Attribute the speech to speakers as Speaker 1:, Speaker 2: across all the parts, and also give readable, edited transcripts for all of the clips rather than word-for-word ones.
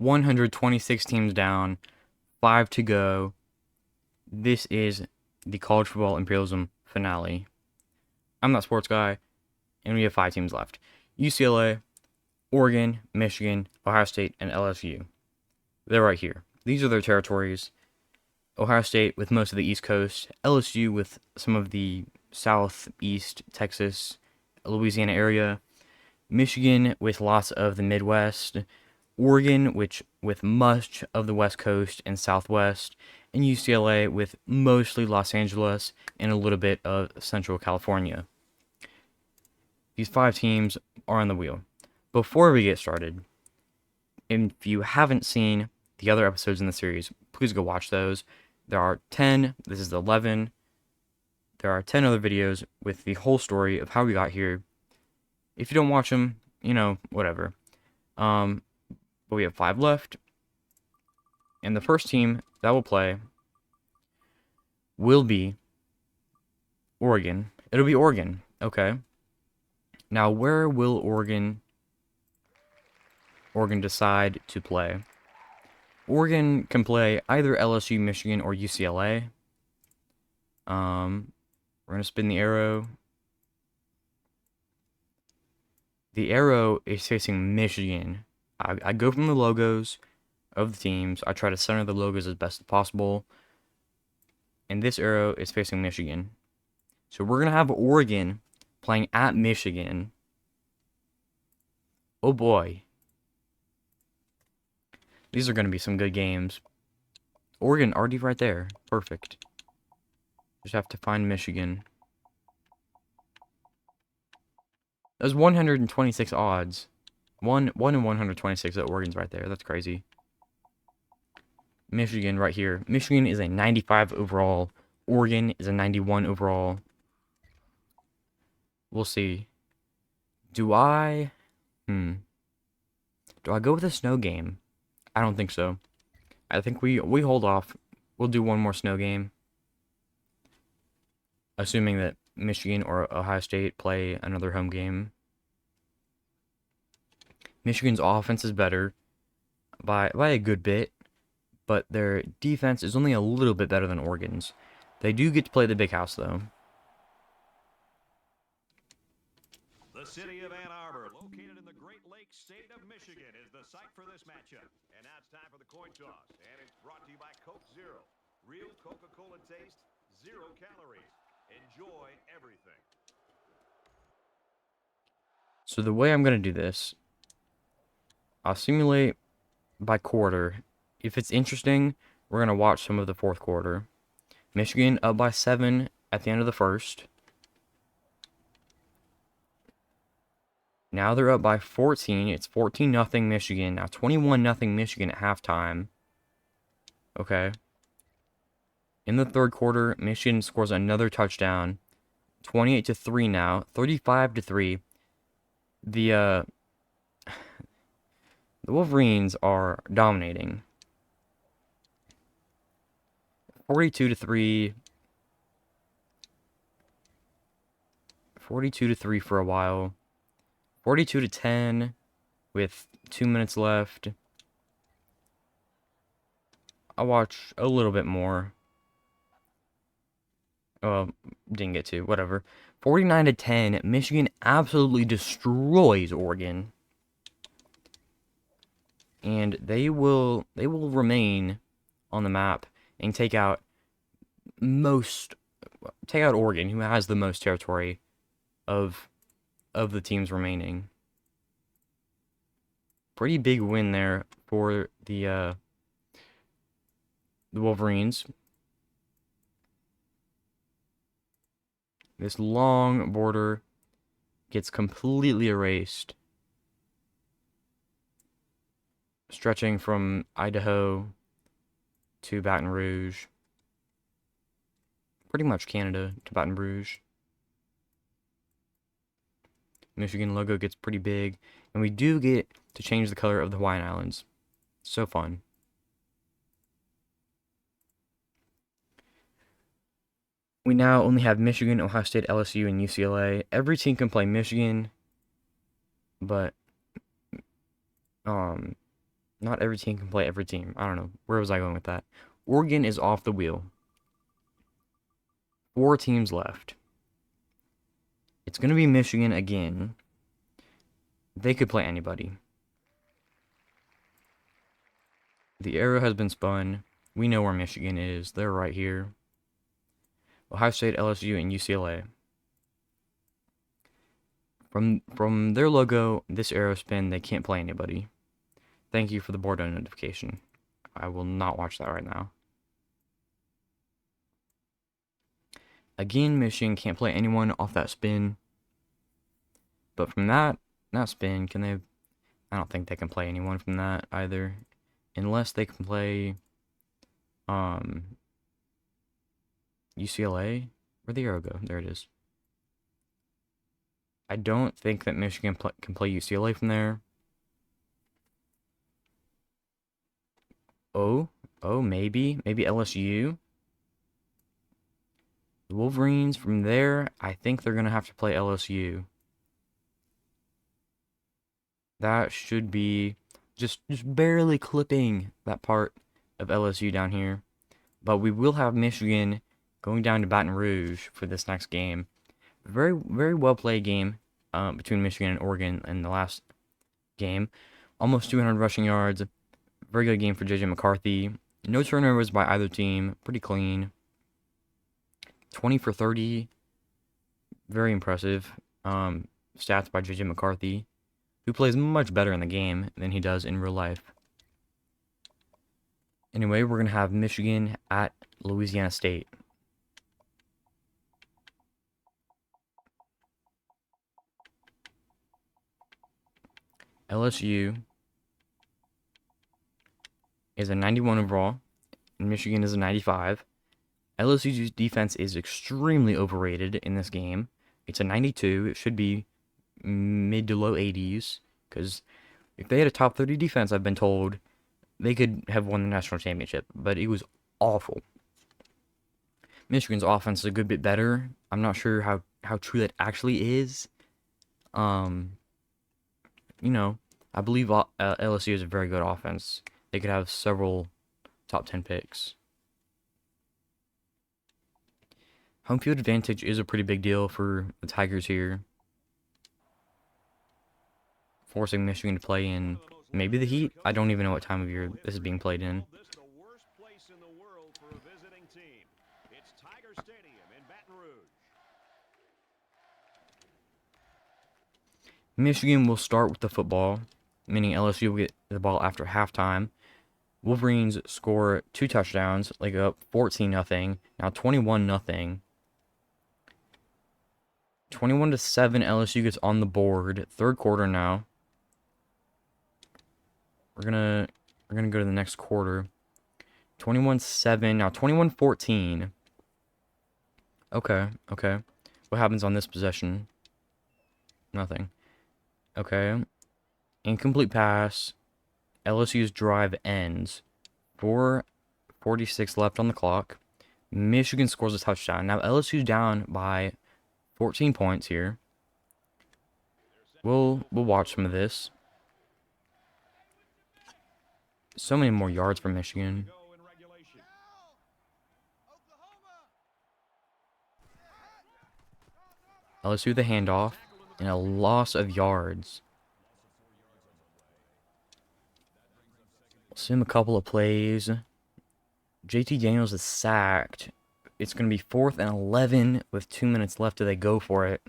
Speaker 1: 126 teams down, 5 to go. This is the college football imperialism finale. I'm not sports guy, and we have 5 teams left. UCLA, Oregon, Michigan, Ohio State, and LSU. They're right here. These are their territories. Ohio State with most of the East Coast, LSU with some of the Southeast, Texas, Louisiana area, Michigan with lots of the Midwest, Oregon with much of the West Coast and Southwest, and UCLA with mostly Los Angeles and a little bit of Central California. These 5 teams are on the wheel. Before we get started, if you haven't seen the other episodes in the series, please go watch those. There are 10, this is 11. There are 10 other videos with the whole story of how we got here. If you don't watch them, whatever. But we have 5 left. And the first team that will play will be Oregon. It'll be Oregon, okay. Now, where will Oregon decide to play? Oregon can play either LSU, Michigan, or UCLA. We're going to spin the arrow. The arrow is facing Michigan. I go from the logos of the teams. I try to center the logos as best as possible. And this arrow is facing Michigan. So we're going to have Oregon playing at Michigan. Oh boy. These are going to be some good games. Oregon already right there. Perfect. Just have to find Michigan. There's 126 odds. 1 in 126 that Oregon's right there. That's crazy. Michigan right here. Michigan is a 95 overall. Oregon is a 91 overall. We'll see. Do I go with a snow game? I don't think so. I think we hold off. We'll do one more snow game. Assuming that Michigan or Ohio State play another home game. Michigan's offense is better by a good bit, but their defense is only a little bit better than Oregon's. They do get to play the big house, though.
Speaker 2: The city of Ann Arbor, located in the Great Lakes state of Michigan, is the site for this matchup. And now it's time for the coin toss, and it's brought to you by Coke Zero. Real Coca-Cola taste, 0 calories. Enjoy everything.
Speaker 1: So the way I'm going to do this, I'll simulate by quarter. If it's interesting, we're going to watch some of the fourth quarter. Michigan up by 7 at the end of the first. Now they're up by 14. It's 14-0 Michigan. Now 21-0 Michigan at halftime. Okay. In the third quarter, Michigan scores another touchdown. 28-3 now. 35-3. The Wolverines are dominating. 42-3. 42-3 for a while. 42-10 with 2 minutes left. I'll watch a little bit more. Didn't get to. Whatever. 49-10. Michigan absolutely destroys Oregon. And they will remain on the map and take out Oregon, who has the most territory of the teams remaining. Pretty big win there for the Wolverines. This long border gets completely erased, stretching from Idaho to Baton Rouge. Pretty much Canada to Baton Rouge. Michigan logo gets pretty big, and we do get to change the color of the Hawaiian Islands. So fun. We now only have Michigan, Ohio State, LSU, and UCLA. Every team can play Michigan, but Not every team can play every team. I don't know. Where was I going with that? Oregon is off the wheel. 4 teams left. It's going to be Michigan again. They could play anybody. The arrow has been spun. We know where Michigan is. They're right here. Ohio State, LSU, and UCLA. From their logo, this arrow spin, they can't play anybody. Thank you for the Bordeaux notification. I will not watch that right now. Again, Michigan can't play anyone off that spin. But from that spin, can they... I don't think they can play anyone from that either. Unless they can play... UCLA? Where'd the arrow go? There it is. I don't think that Michigan can play UCLA from there. Oh, maybe LSU. The Wolverines from there, I think they're going to have to play LSU. That should be just barely clipping that part of LSU down here. But we will have Michigan going down to Baton Rouge for this next game. Very, very well played game between Michigan and Oregon in the last game. Almost 200 rushing yards. Very good game for J.J. McCarthy. No turnovers by either team. Pretty clean. 20 for 30. Very impressive stats by J.J. McCarthy, who plays much better in the game than he does in real life. Anyway, we're going to have Michigan at Louisiana State. LSU is a 91 overall, and Michigan is a 95. LSU's defense is extremely overrated in this game. It's a 92. It should be mid to low 80s, because if they had a top 30 defense, I've been told, they could have won the national championship, but it was awful. Michigan's offense is a good bit better. I'm not sure how true that actually is. You know, I believe LSU is a very good offense. They could have several top 10 picks. Home field advantage is a pretty big deal for the Tigers here. Forcing Michigan to play in maybe the heat. I don't even know what time of year this is being played in. Michigan will start with the football, meaning LSU will get the ball after halftime. Wolverines score 2 touchdowns, like up 14-0. Now 21-0. 21-7, LSU gets on the board. Third quarter now. We're gonna go to the next quarter. 21-7, now 21-14. Okay. What happens on this possession? Nothing. Okay. Incomplete pass. LSU's drive ends. 4:46 left on the clock. Michigan scores a touchdown. Now LSU's down by 14 points here. We'll watch some of this. So many more yards for Michigan. LSU the handoff and a loss of yards. Sim a couple of plays. JT Daniels is sacked. It's going to be 4th and 11 with 2 minutes left. Do they go for it?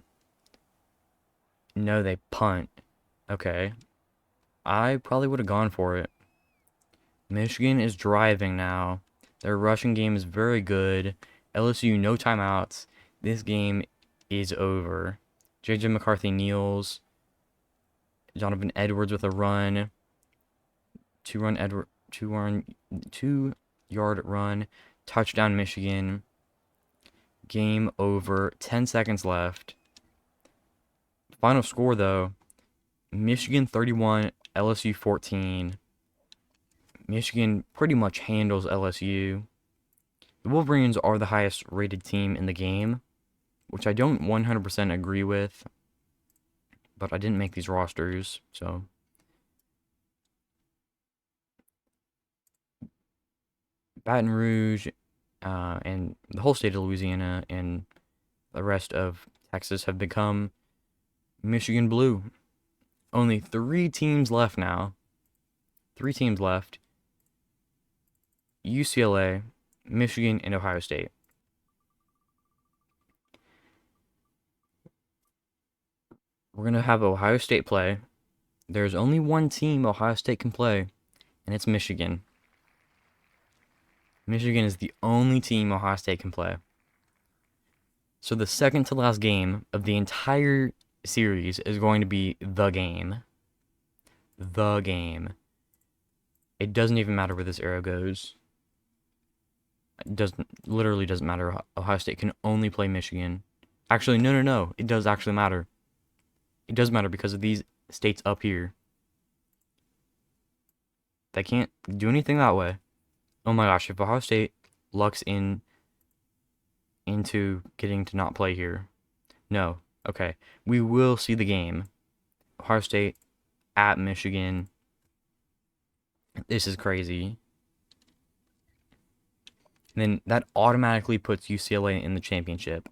Speaker 1: No, they punt. Okay. I probably would have gone for it. Michigan is driving now. Their rushing game is very good. LSU, no timeouts. This game is over. J.J. McCarthy kneels. Donovan Edwards with a run. 2-yard run. Touchdown, Michigan. Game over. 10 seconds left. Final score, though. Michigan 31, LSU 14. Michigan pretty much handles LSU. The Wolverines are the highest rated team in the game, which I don't 100% agree with, but I didn't make these rosters, so Baton Rouge, and the whole state of Louisiana and the rest of Texas have become Michigan blue. Only 3 teams left now. 3 teams left. UCLA, Michigan, and Ohio State. We're going to have Ohio State play. There's only one team Ohio State can play, and it's Michigan. Michigan is the only team Ohio State can play. So the second to last game of the entire series is going to be the game. The game. It doesn't even matter where this arrow goes. It literally doesn't matter. Ohio State can only play Michigan. Actually, no. It does actually matter. It does matter because of these states up here. They can't do anything that way. Oh my gosh, if Ohio State lucks into getting to not play here. No. Okay. We will see the game. Ohio State at Michigan. This is crazy. And then that automatically puts UCLA in the championship.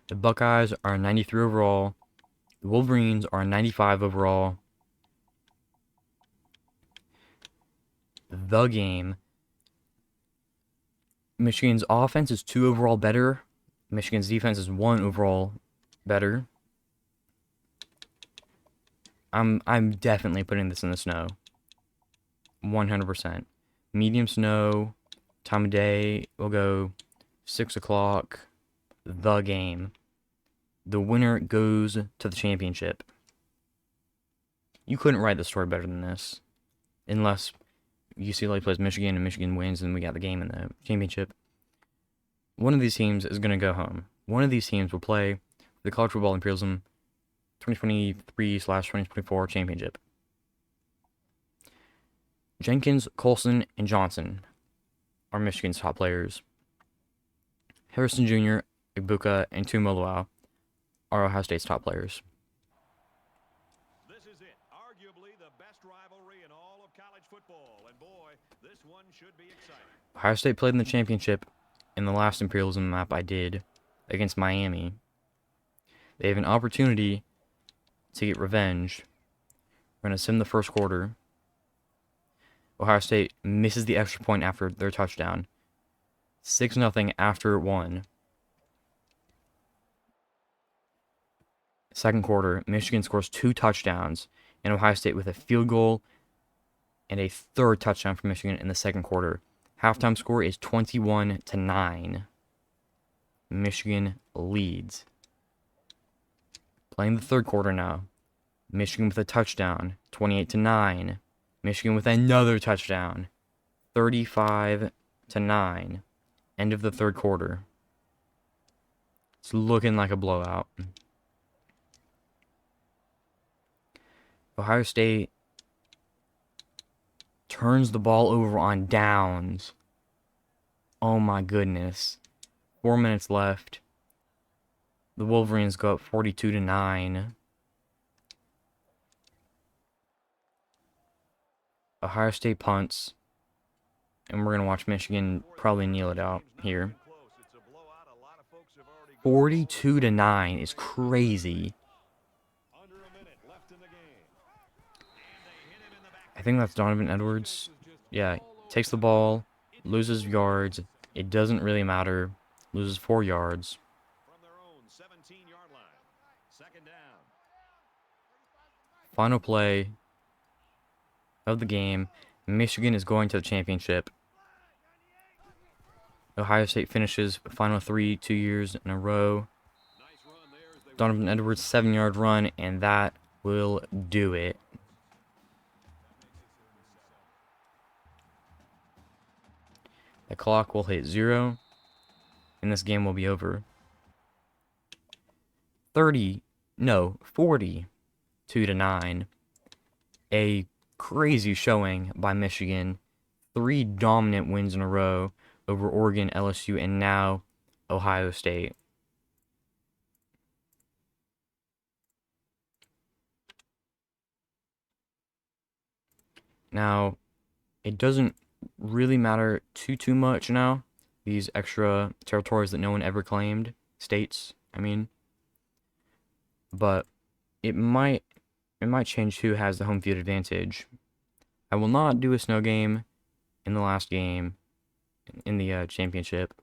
Speaker 1: The Buckeyes are 93 overall. The Wolverines are 95 overall. The game. Michigan's offense is 2 overall better. Michigan's defense is 1 overall better. I'm definitely putting this in the snow. 100%. Medium snow. Time of day will go 6 o'clock. The game. The winner goes to the championship. You couldn't write the story better than this. Unless UCLA plays Michigan and Michigan wins and we got the game in the championship. One of these teams is going to go home. One of these teams will play the College Football Imperialism 2023/2024 championship. Jenkins, Colson, and Johnson are Michigan's top players. Harrison Jr., Ibuka, and Tumoloau are Ohio State's top players.
Speaker 2: This is it, arguably the best rivalry in all of college football, and boy, this one should be exciting.
Speaker 1: Ohio State played in the championship in the last Imperialism map I did against Miami. They have an opportunity to get revenge. We're going to sim the first quarter. Ohio State misses the extra point after their touchdown. 6-0 after 1. Second quarter, Michigan scores 2 touchdowns, and Ohio State with a field goal and a third touchdown for Michigan in the second quarter. Halftime score is 21-9. Michigan leads. Playing the third quarter now. Michigan with a touchdown, 28-9. Michigan with another touchdown, 35-9. End of the third quarter. It's looking like a blowout. Ohio State turns the ball over on downs. Oh my goodness. 4 minutes left. The Wolverines go up 42-9. Ohio State punts. And we're going to watch Michigan probably kneel it out here. 42-9 is crazy. I think that's Donovan Edwards. Yeah, takes the ball, loses yards. It doesn't really matter. Loses 4 yards. Final play of the game. Michigan is going to the championship. Ohio State finishes final 3 2 years in a row. Donovan Edwards 7-yard run, and that will do it. The clock will hit 0, and this game will be over. 42-9. A crazy showing by Michigan. 3 dominant wins in a row over Oregon, LSU, and now Ohio State. Now, it doesn't really matter too much now. These extra territories that no one ever claimed, states, I mean, but it might change who has the home field advantage. I will not do a snow game in the last game in the championship.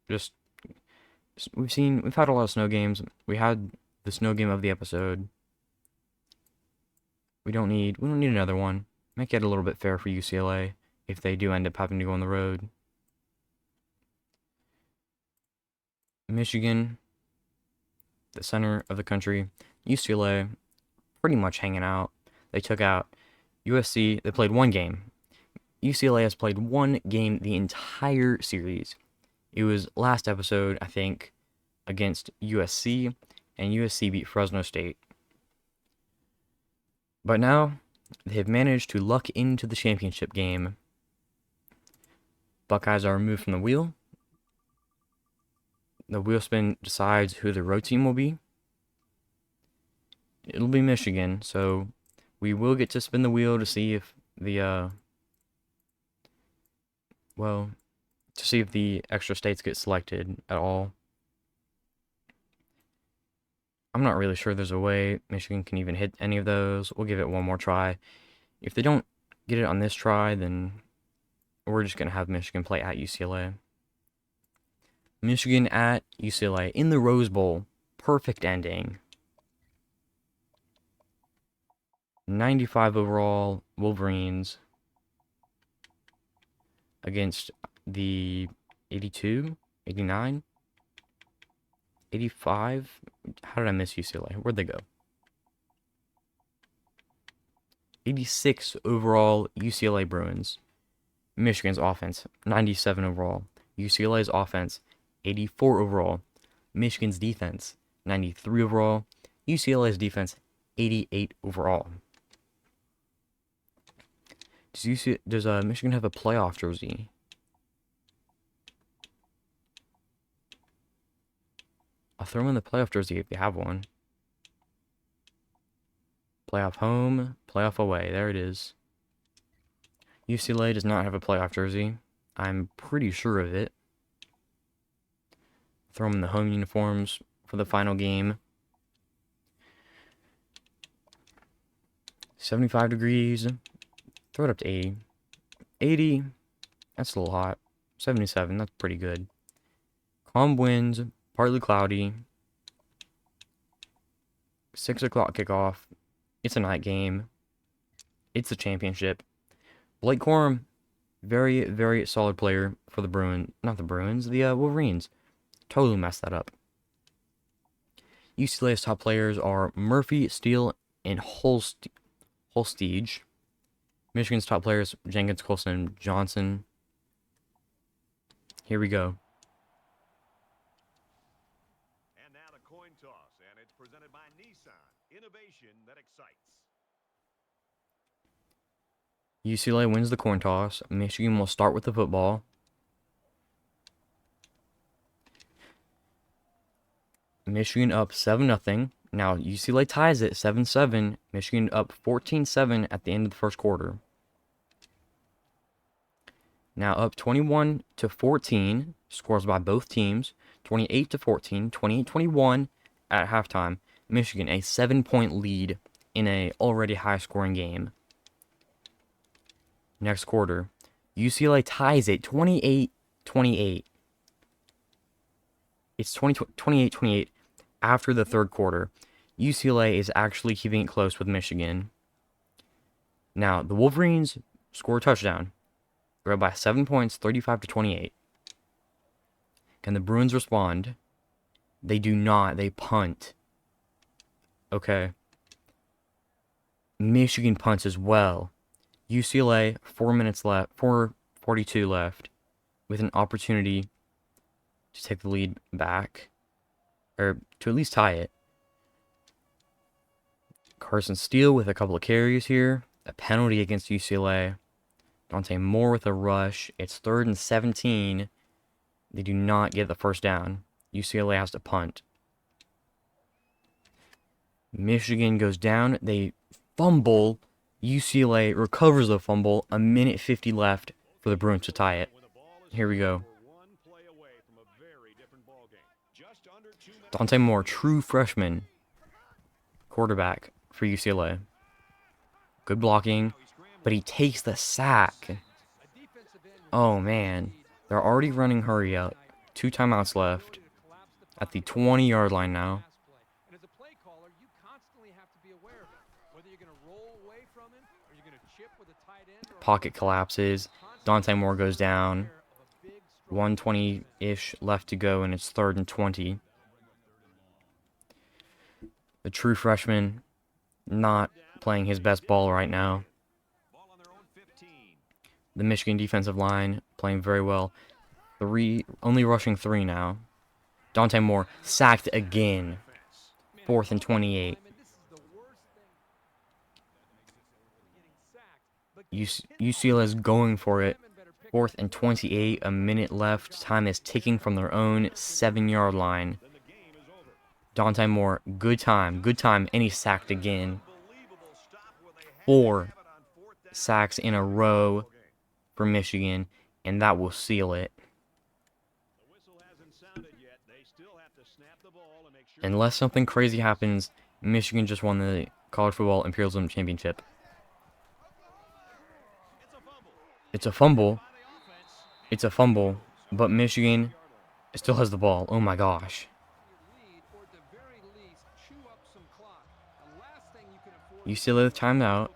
Speaker 1: Just we've had a lot of snow games. We had the snow game of the episode. We don't need another one. Make it a little bit fair for UCLA if they do end up having to go on the road. Michigan, the center of the country. UCLA, pretty much hanging out. They took out USC. They played one game. UCLA has played one game the entire series. It was last episode, I think, against USC, and USC beat Fresno State. But now, they have managed to luck into the championship game. Buckeyes are removed from the wheel. The wheel spin decides who the road team will be. It'll be Michigan, so we will get to spin the wheel to see if the extra states get selected at all. I'm not really sure there's a way Michigan can even hit any of those. We'll give it one more try. If they don't get it on this try, then we're just going to have Michigan play at UCLA. Michigan at UCLA in the Rose Bowl. Perfect ending. 95 overall Wolverines against the 82, 89, 85. How did I miss UCLA? Where'd they go? 86 overall UCLA Bruins. Michigan's offense, 97 overall. UCLA's offense, 84 overall. Michigan's defense, 93 overall. UCLA's defense, 88 overall. Does Michigan have a playoff jersey? I'll throw in the playoff jersey if they have one. Playoff home, playoff away. There it is. UCLA does not have a playoff jersey. I'm pretty sure of it. Throw them in the home uniforms for the final game. 75 degrees. Throw it up to 80. 80, that's a little hot. 77, that's pretty good. Calm winds, partly cloudy. 6 o'clock kickoff. It's a night game. It's a championship. Blake Corum, very, very solid player for the Bruins. Not the Bruins, the Wolverines. Totally messed that up. UCLA's top players are Murphy, Steele, and Holstige. Michigan's top players, Jenkins, Colson, and Johnson. Here we go.
Speaker 2: And now the coin toss, and it's presented by Nissan. Innovation that excites.
Speaker 1: UCLA wins the coin toss. Michigan will start with the football. Michigan up 7-0. Now UCLA ties it 7-7. Michigan up 14-7 at the end of the first quarter. Now up 21-14. Scores by both teams. 28-14. 28-21 at halftime. Michigan a 7-point lead in a already high-scoring game. Next quarter, UCLA ties it 28-28. It's 28-28 after the third quarter. UCLA is actually keeping it close with Michigan. Now, the Wolverines score a touchdown. They're up by 7 points, 35-28. Can the Bruins respond? They do not. They punt. Okay. Michigan punts as well. UCLA, 4 minutes left, 4:42 left, with an opportunity to take the lead back, or to at least tie it. Carson Steele with a couple of carries here, a penalty against UCLA. Dante Moore with a rush. It's 3rd and 17. They do not get the first down. UCLA has to punt. Michigan goes down. They fumble. UCLA recovers the fumble. A minute 50 left for the Bruins to tie it. Here we go. Dante Moore, true freshman quarterback for UCLA. Good blocking, but he takes the sack. Oh, man. They're already running hurry up. 2 timeouts left at the 20-yard line now. Pocket collapses. Dante Moore goes down. 120-ish left to go, and it's 3rd and 20. The true freshman not playing his best ball right now. The Michigan defensive line playing very well. Only rushing 3 now. Dante Moore sacked again. 4th and 28. UCLA is going for it. 4th and 28. A minute left. Time is ticking from their own 7-yard line. Dante Moore, good time, and he sacked again. 4 sacks in a row for Michigan, and that will seal it. Unless something crazy happens, Michigan just won the College Football Imperialism Championship. It's a fumble. It's a fumble, but Michigan still has the ball. Oh my gosh. UCLA with timeout.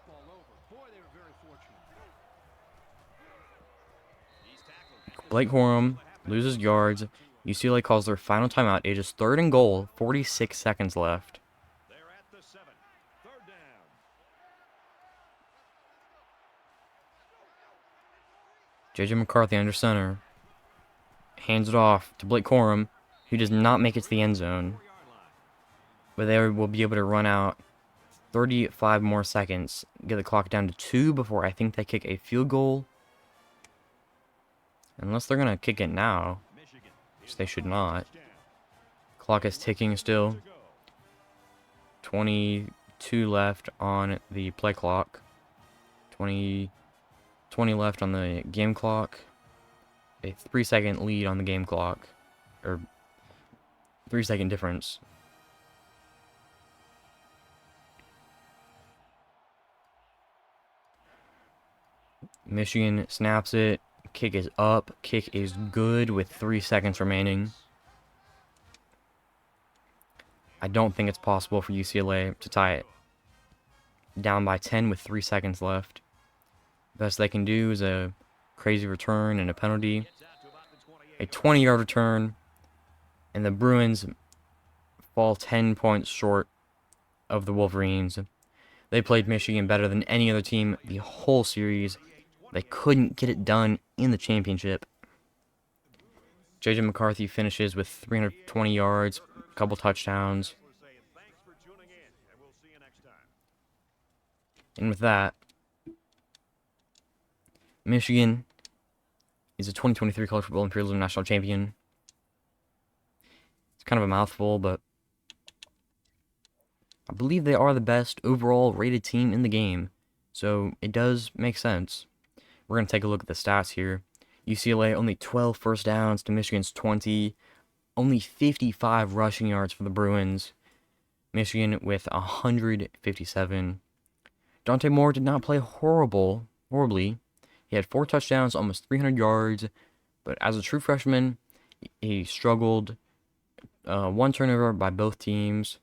Speaker 1: Blake Corum loses yards. UCLA calls their final timeout. It is 3rd and goal. 46 seconds left. J.J. McCarthy under center. Hands it off to Blake Corum, who does not make it to the end zone. But they will be able to run out 35 more seconds. Get the clock down to 2 before I think they kick a field goal. Unless they're going to kick it now. Which they should not. Clock is ticking still. 22 left on the play clock. 20 left on the game clock. A 3-second lead on the game clock. Or 3-second difference. Michigan snaps it. Kick is up. Kick is good with 3 seconds remaining. I don't think it's possible for UCLA to tie it. Down by 10 with 3 seconds left. Best they can do is a crazy return and a penalty. A 20-yard return. And the Bruins fall 10 points short of the Wolverines. They played Michigan better than any other team the whole series. They couldn't get it done in the championship. J.J. McCarthy finishes with 320 yards, a couple touchdowns. And with that, Michigan is a 2023 College Football Imperialism National Champion. It's kind of a mouthful, but I believe they are the best overall rated team in the game. So it does make sense. We're going to take a look at the stats here. UCLA only 12 first downs to Michigan's 20. Only 55 rushing yards for the Bruins. Michigan with 157. Dante Moore did not play horribly. He had 4 touchdowns, almost 300 yards. But as a true freshman, he struggled. 1 turnover by both teams.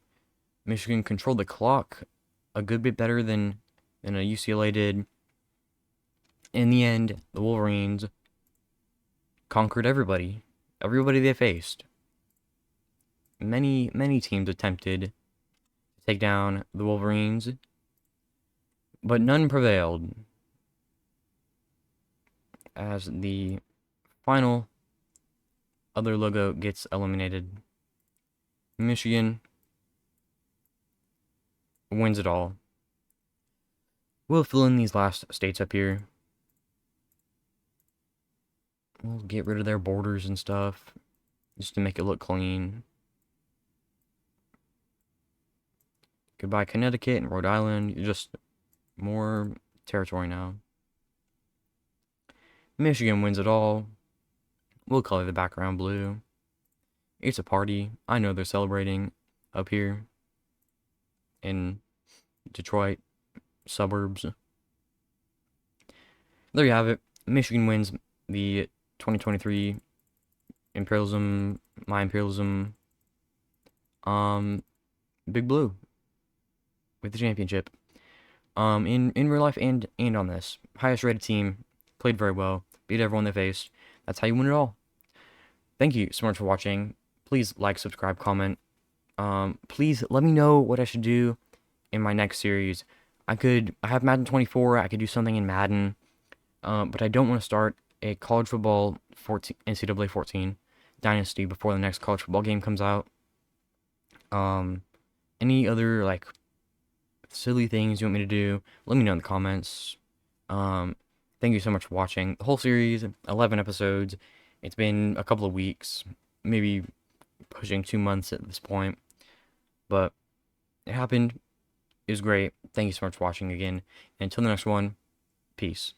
Speaker 1: Michigan controlled the clock a good bit better than a UCLA did. In the end, the Wolverines conquered everybody they faced. Many teams attempted to take down the Wolverines, but none prevailed. As the final other logo gets eliminated, Michigan wins it all. We'll fill in these last states up here. We'll get rid of their borders and stuff, just to make it look clean. Goodbye, Connecticut and Rhode Island. more territory now. Michigan wins it all. We'll color the background blue. It's a party. I know they're celebrating up here in Detroit suburbs. There you have it. Michigan wins the 2023 Imperialism, my Imperialism, Big Blue with the championship. In real life and on this. Highest rated team, played very well, beat everyone they faced. That's how you win it all. Thank you so much for watching. Please like, subscribe, comment. Please let me know what I should do in my next series. I have Madden 24, I could do something in Madden, but I don't want to start a college football 14, NCAA 14 dynasty before the next college football game comes out. Any other, like, silly things you want me to do, let me know in the comments. Thank you so much for watching. The whole series, 11 episodes. It's been a couple of weeks, maybe pushing 2 months at this point, but it happened. It was great. Thank you so much for watching again. And until the next one, peace.